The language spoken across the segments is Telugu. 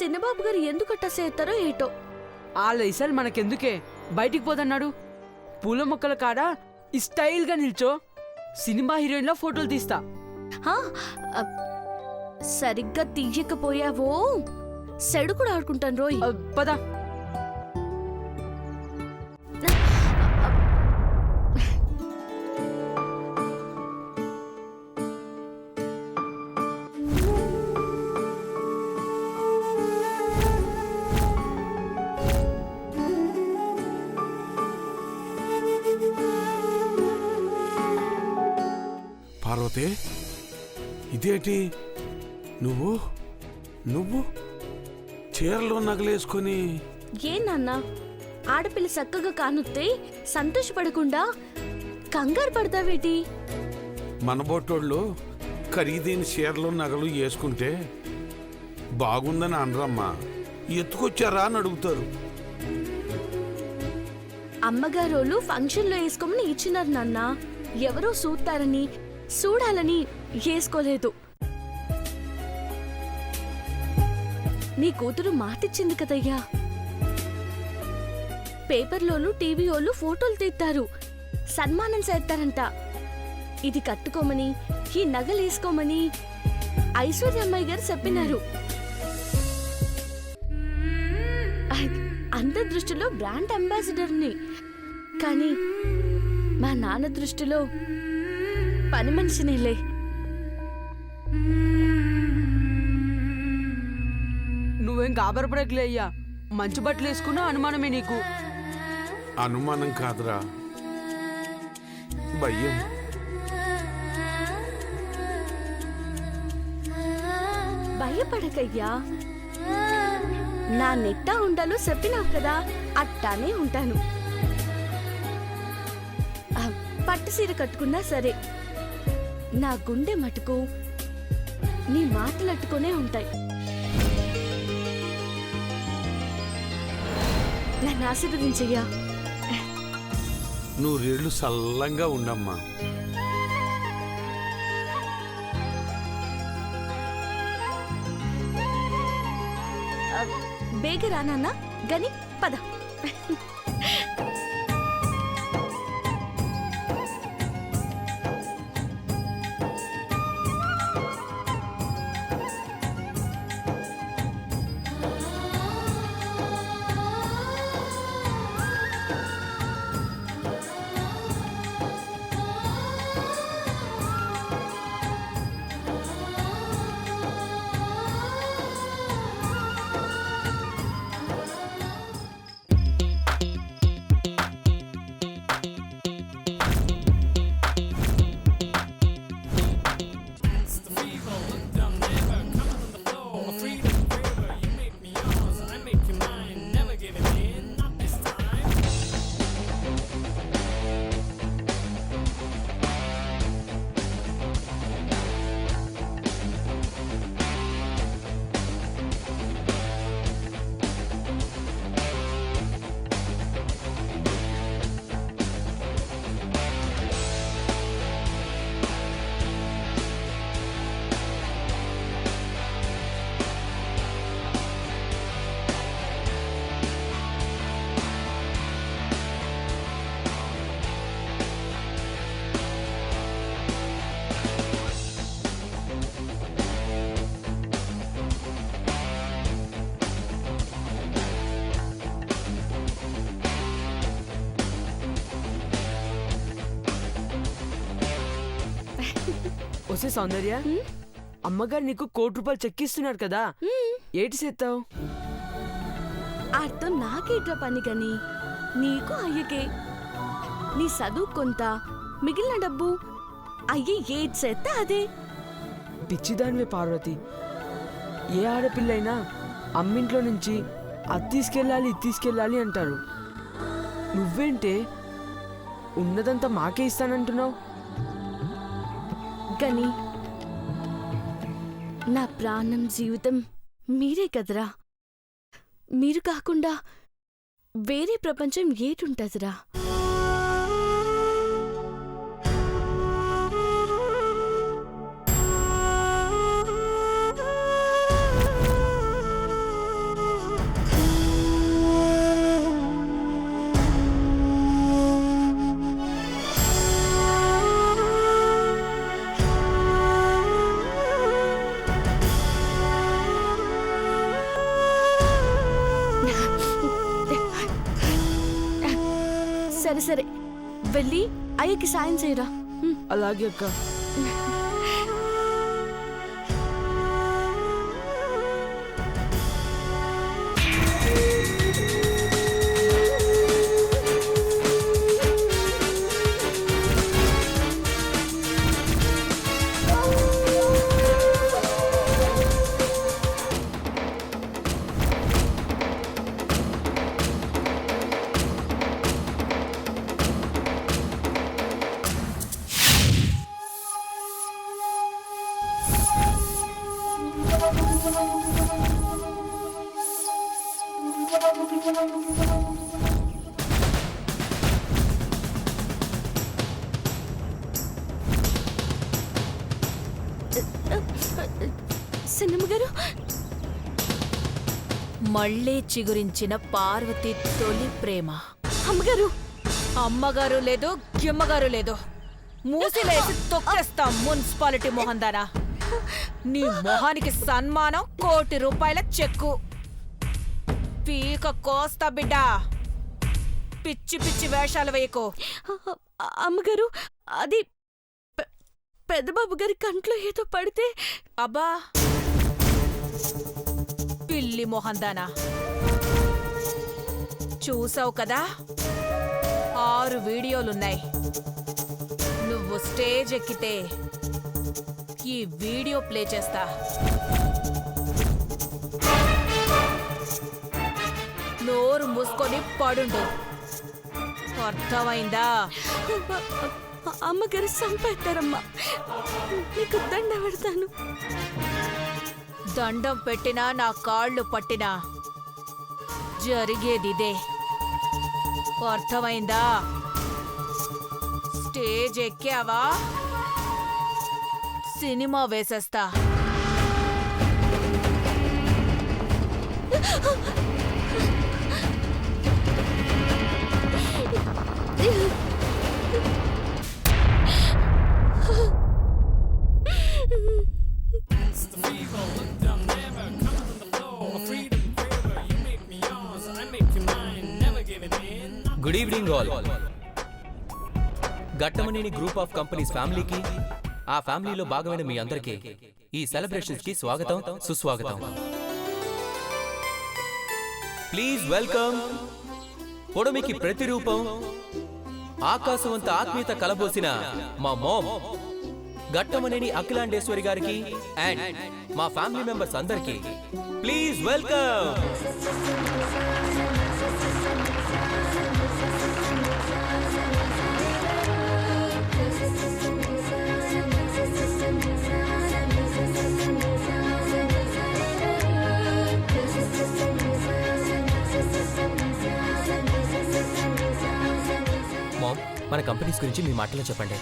సినిబాబు గారు ఎందుకట్టా చేస్తారో ఏటో. వాళ్ళ ఇసలు మనకెందుకే, బయటికి పోదన్నాడు. పూల మొక్కల కాడ ఈ స్టైల్గా నిల్చో, సినిమా హీరోయిన్లో ఫోటోలు తీస్తా. సరిగ్గా తీయకపోయావో సెడు కూడా ఆడుకుంటాను రోయ్. పద. పార్వతి, ఇదేంటి నువ్వు నువ్వు చీరలో నగలేసుకొని? ఏ నాన్న, ఆడపిల్ల చక్కగా కానుత్తే సంతోషపడకుండా కంగారు పడతావేటి? మనబోటోళ్ళు ఖరీదైన చీరలు నగలు వేసుకుంటే బాగుందని అనరమ్మా, ఎత్తుకొచ్చారా అని అడుగుతారు. అమ్మగారోళ్ళు ఫంక్షన్లో వేసుకోమని ఇచ్చినారు నాన్న. ఎవరో చూస్తారని చూడాలని వేసుకోలేదు. నీ కూతురు మాటిచ్చింది కదయ్యా. పేపర్లోను టీవీలోను ఫోటోలు తీస్తారు, సన్మానం చేస్తారంట. ఇది కట్టుకోమని, ఈ నగలేసుకోమని ఐశ్వర్యమ్మాయి గారు చెప్పినారు. అందరి దృష్టిలో బ్రాండ్ అంబాసిడర్ని, కానీ మా నాన్న దృష్టిలో పని మనిషినేలే. నువ్వేం గాబరపడకలే అయ్యా, మంచి బట్టలు వేసుకున్నా అనుమానమే నీకు. అనుమానం కాదురా, భయం. భయపడకయ్యా, నా నెట్టా ఉండాలో చెప్పినావు కదా, అట్టానే ఉంటాను. పట్టు సీర కట్టుకున్నా సరే, నా గుండె మటుకు నీ మాటలు అట్టుకునే ఉంటాయి. నన్ను ఆశీర్వదించయ్యా. నూరేళ్లు సల్లంగా ఉండమ్మా. బేగ రానా గని, పద. వస్తే సౌందర్య, అమ్మగారు నీకు ₹1,00,00,000 చెక్కిస్తున్నారు కదా, ఏటి చేస్తావు? అర్థం నాకేట్రా పని గని, నీకు అయ్యకే. నీ చదువు కొంత, మిగిలిన డబ్బు అయ్యి ఏది చేస్తే అదే. పిచ్చిదానివే పార్వతి. ఏ ఆడపిల్లైనా అమ్మింట్లో నుంచి అది తీసుకెళ్ళాలి ఇది తీసుకెళ్ళాలి అంటారు. నువ్వేంటే ఉన్నదంతా మాకే ఇస్తానంటున్నావు? గని, నా ప్రాణం జీవితం మీరే కదరా. మీరు కాకుండా వేరే ప్రపంచం ఏటుంటదిరా? సరే సరే వెళ్ళి అయ్యకి సాయం చేయరా. అలాగే అక్క. సిన్నమ్మ గారు, మళ్ళీ చిగురించిన పార్వతి తొలి ప్రేమ. అమ్మగారు. అమ్మగారు లేదు, గిమ్మగారు లేదు. మూసిలేసి తొక్కేస్తాం మున్సిపాలిటీ మొహందానా. నీ మొహానికి సన్మానం 1 కోటి రూపాయల చెక్కు. పీక కోస్తా బిడ్డ. పిచ్చి పిచ్చి వేషాలు వేయకు. అమ్మగారు, అది పెద్దబాబు గారి కంట్లో ఏదో పడితే. అబ్బా పిల్లి మొహందానా, చూసావు కదా 6 వీడియోలున్నాయి. నువ్వు స్టేజ్ ఎక్కితే ఈ వీడియో ప్లే చేస్తా. నోరు మూసుకొని పడుండు. అర్థమైందా? అమ్మగారు చంపేస్తారమ్మా. నీకు దండ పెడతాను. దండం పెట్టినా నా కాళ్ళు పట్టినా జరిగేదిదే. అర్థమైందా? స్టేజ్ ఎక్కావా సినిమా వేసేస్తా. Good evening all. Ghattamaneni group of companies ఫ్యామిలీకి, ఆ ఫ్యామిలీలో భాగమైన మీ అందరికీ ఈ సెలబ్రేషన్స్ కి స్వాగతం, సుస్వాగతం. ప్లీజ్ వెల్కమ్ పొడమికి ప్రతిరూపం, ఆకాశవంత ఆత్మీయత కలబోసిన మా మామ్ ఘట్టమనేని అఖిలాండేశ్వరి గారికి అండ్ మా ఫ్యామిలీ మెంబర్స్ అందరికీ ప్లీజ్ వెల్కమ్. మామ్, మన కంపెనీస్ గురించి మీ మాటలో చెప్పండి.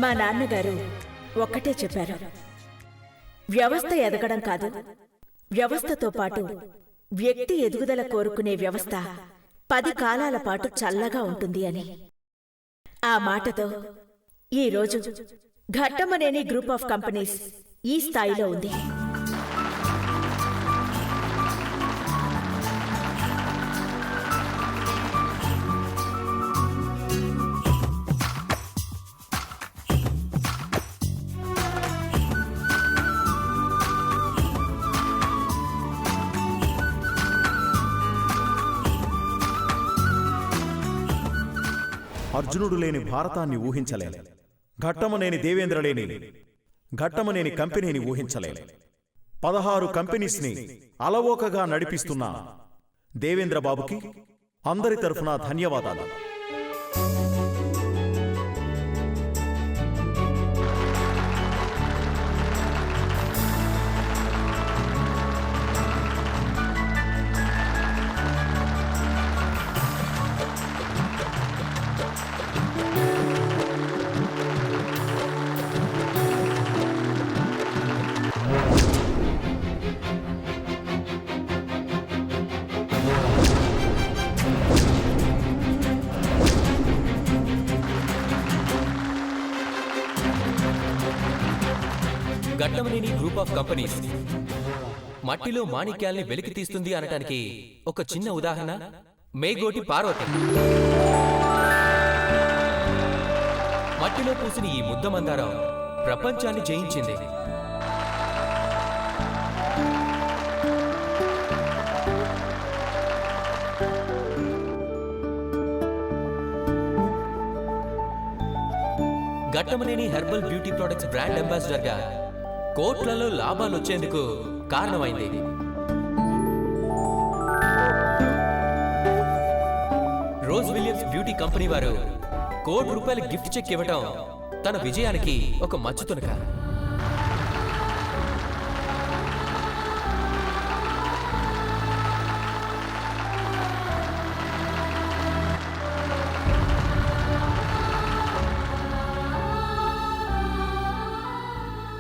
మా నాన్నగారు ఒక్కటే చెప్పారు, వ్యవస్థ ఎదగడం కాదు, వ్యవస్థతో పాటు వ్యక్తి ఎదుగుదల కోరుకునే వ్యవస్థ 10 కాలాల పాటు చల్లగా ఉంటుంది అని. ఆ మాటతో ఈరోజు ఘట్టమనేని గ్రూప్ ఆఫ్ కంపెనీస్ ఈ స్థాయిలో ఉంది. అర్జునుడు లేని భారతాన్ని ఊహించలేం. ఘట్టమనేని దేవేంద్ర లేని ఘట్టమనేని కంపెనీని ఊహించలేం. 16 కంపెనీస్ని అలవోకగా నడిపిస్తున్న దేవేంద్ర బాబుకి అందరి తరఫున ధన్యవాదాలు. ఘట్టమనేని గ్రూప్ ఆఫ్ కంపెనీస్ మట్టిలో మాణిక్యాల్ని వెలికి తీస్తుంది అనటానికి ఒక చిన్న ఉదాహరణ మేగోటి పార్వతి. మట్టిలో పూసిన ఈ ముద్ద మందారం ప్రపంచాన్ని జయించింది. Ghattamaneni herbal beauty products brand ambassador గా కోట్లలో లాభాలు వచ్చేందుకు కారణమైంది. రోజ్ విలియమ్స్ బ్యూటీ కంపెనీ వారు ₹1,00,00,000 గిఫ్ట్ చెక్ ఇవ్వటం తన విజయానికి ఒక మచ్చుతునక.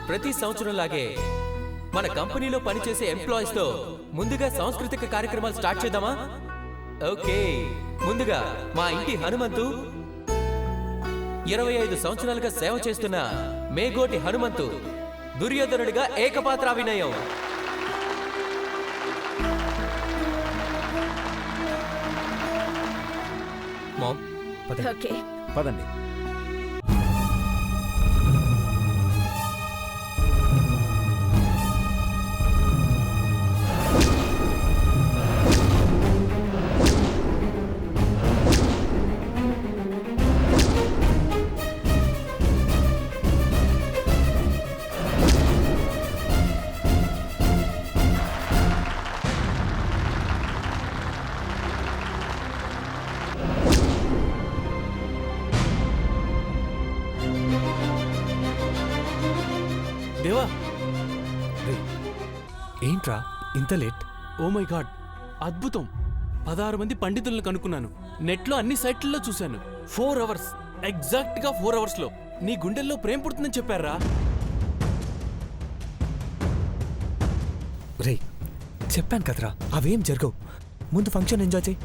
ప్రతి సంవత్సరంలాగే మన కంపెనీలో పనిచేసే ఎంప్లాయీస్ తో ముందుగా సాంస్కృతిక కార్యక్రమాలు స్టార్ట్ చేద్దామా? ఓకే, ముందుగా మా ఇంటి హనుమంతు 25 సంవత్సరాలుగా సేవ చేస్తున్న మేగోటి హనుమంతు దుర్యోధనుడిగా ఏకపాత్రాభినయం. మామ్, ఓకే పదండి. దేవా, ఏంట్రా ఇంత లేట్? ఓ మై గాడ్, అద్భుతం! 16 మంది పండితులను కనుక్కున్నాను. నెట్లో అన్ని సైట్లలో చూశాను. 4 అవర్స్, ఎగ్జాక్ట్ గా 4 అవర్స్ లో నీ గుండెల్లో ప్రేమ పుడుతుందని చెప్పారా? రే, చెప్పాను కదరా, అవేం జరగవు. ముందు ఫంక్షన్ ఎంజాయ్ చేయి.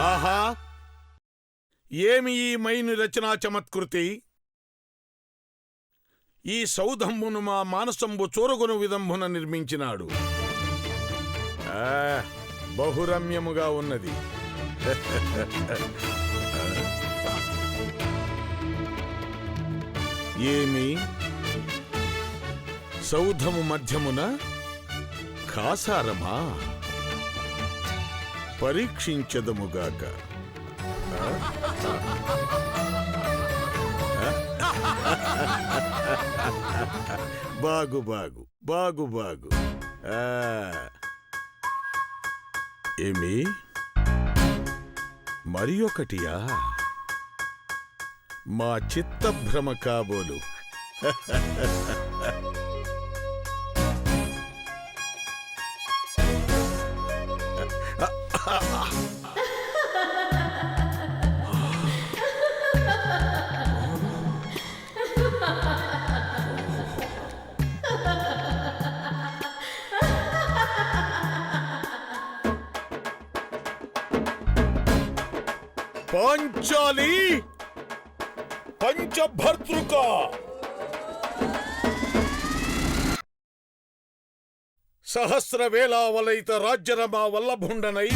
ఆహా, ఏమి ఈ మైని రచనా చమత్కృతి! ఈ సౌధంబును మా మానసంబు చోరగొను విధంబున నిర్మించినాడు. బహురమ్యముగా ఉన్నది. ఏమి సౌధము మధ్యమున కాసారమా? పరీక్షించదముగాక. బాగు బాగు బాగు బాగు. ఏమి మరి ఒకటియా? మా చిత్తభ్రమ కాబోలు. పాంచాలి పంచభర్తృక సహస్ర వేలావలైత రాజ్యరమా వల్లభుండనై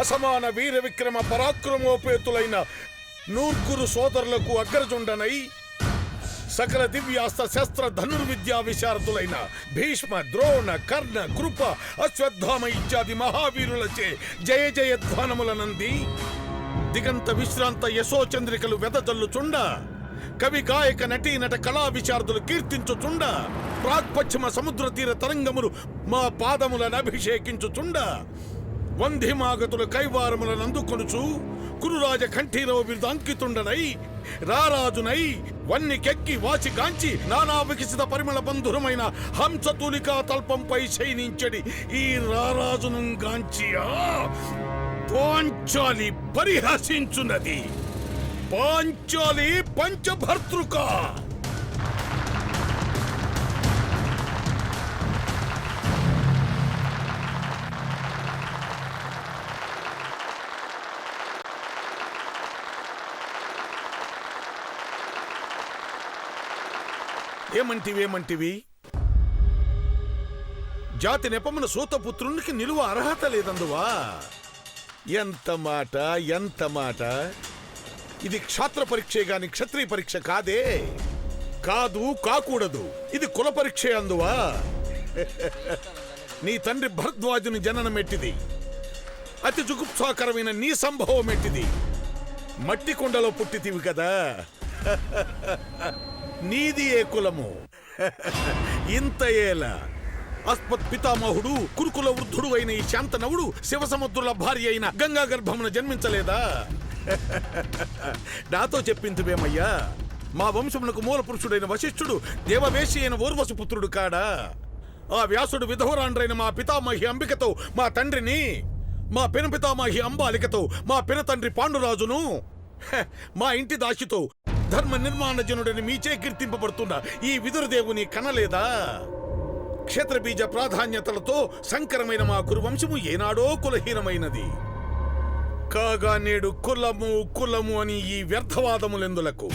అసమాన వీర విక్రమ పరాక్రమోపేతులైన నూర్గురు సోదరులకు అగ్రజుండనై సకల దివ్యాస్త్ర శస్త్ర ధనుర్విద్యా విశారదులైన భీష్మ ద్రోణ కర్ణ కృప అశ్వత్థామ ఇత్యాది మహావీరులచే జయ జయధ్వానములనంది దిగంత విశ్రాంత యశోచంద్రికలు వెదజల్లుచుండ కవి గాయక నటీ నట కళా విశారదులు కీర్తించుచుండ ప్రాక్పశ్చిమ సముద్ర తీర తరంగములు మా పాదములను అభిషేకించుచుండ వంధిమాగతులు కైవారములను అందుకొనుచు కురురాజ కంఠీరవ బిరుదు అంకితుండనై రారాజునై వన్నికెక్కి వాచిగాంచి నానా వికసిత పరిమళ బంధురమైన హంసతూలికా తల్పంపై శయనించడి ఈ రారాజును గాంచియా పాంచాలి పరిహసించున్నది. పాంచాలి పంచభర్తృక. ఏమంటివి? జాతి నెపమున సూతపుత్రునికి నిలువ అర్హత లేదందువా? ఎంత మాట! ఇది క్షాత్ర పరీక్షే గాని క్షత్రియ పరీక్ష కాదే. కాకూడదు. ఇది కుల పరీక్షే అందువా? నీ తండ్రి భరద్వాజుని జననం ఎట్టిది. అతి జుగుప్సాకరమైన నీ సంభవం ఎట్టిది. మట్టి కొండలో పుట్టితివి కదా. నీది ఏ కులము? ఇంత ఏలా అస్మత్ పితామహుడు కురుకుల వృద్ధుడు అయిన ఈ శాంతనవుడు శివసముద్రుల భార్య అయిన గంగా గర్భమున జన్మించలేదా? నాతో చెప్పింతువేమయ్యా? మా వంశమునకు మూల పురుషుడైన వశిష్ఠుడు దేవవేషి అయిన ఊర్వశి పుత్రుడు కాడా? ఆ వ్యాసుడు విధవరాండ్రైన మా పితామహి అంబికతో మా తండ్రిని, మా పినపితామహి అంబాలికతో మా పినతండ్రి పాండురాజును, మా ఇంటి దాసితో ధర్మ నిర్మాణ జనుడని మీచే కీర్తింపబడుతున్న ఈ విదురదేవుని కనలేదా? క్షేత్రబీజ ప్రాధాన్యతలతో సంకరమైన మా కురువంశము ఏనాడో కులహీనమైనది కాగా నేడు కులము అని ఈ వ్యర్థవాదములెందులకు?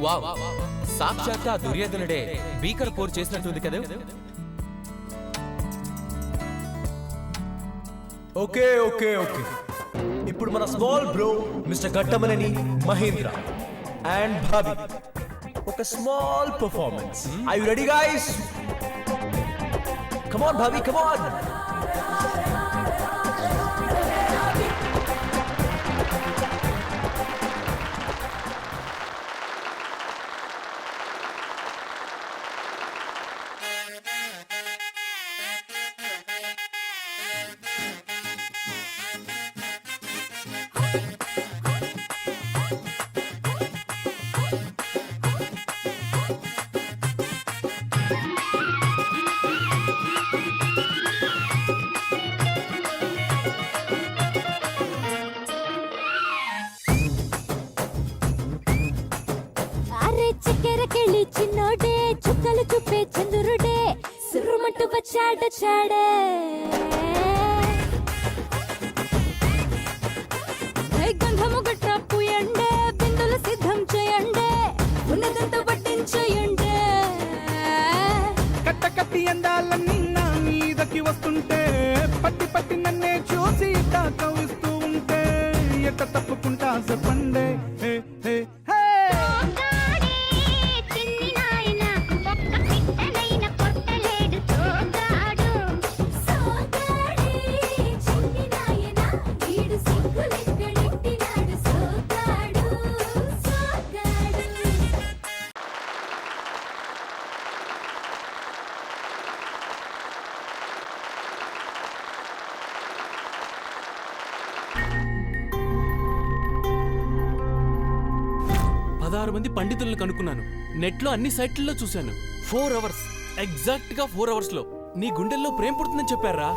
వావ్, సాక్షాత్ ఆ దుర్యోధనుడే భీకర పోరు చేసినట్టుంది కదా. ఓకే. ఇప్పుడు మన small bro mister Ghattamaneni Mahendra and Bhavi ఒక small performance. I you ready guys? Come on Bhavi, come on. చక్కెరకెళ్ళి చిన్నోడే చుక్కలు చూపే చంద్రుడే సుర్రుమంటూ వచ్చాడే గంధము గట్ర పూయండే బిందులు సిద్ధం చేయండే ఉన్నదంతా పట్టించేయండే. కట్టి అందాలన్నీ నా మీదకి వస్తుంటే పట్టి నన్నే చూసి కవిస్తూ ఉంటే ఎట్ట తప్పుకుంటా చెప్పండే. మంది పండితులను కనుక్కున్నాను. నెట్లో అన్ని సైట్లలో చూశాను. 4 hours, ఎగ్జాక్ట్ గా 4 hours లో నీ గుండెల్లో ప్రేమ పుడుతుందని చెప్పారా?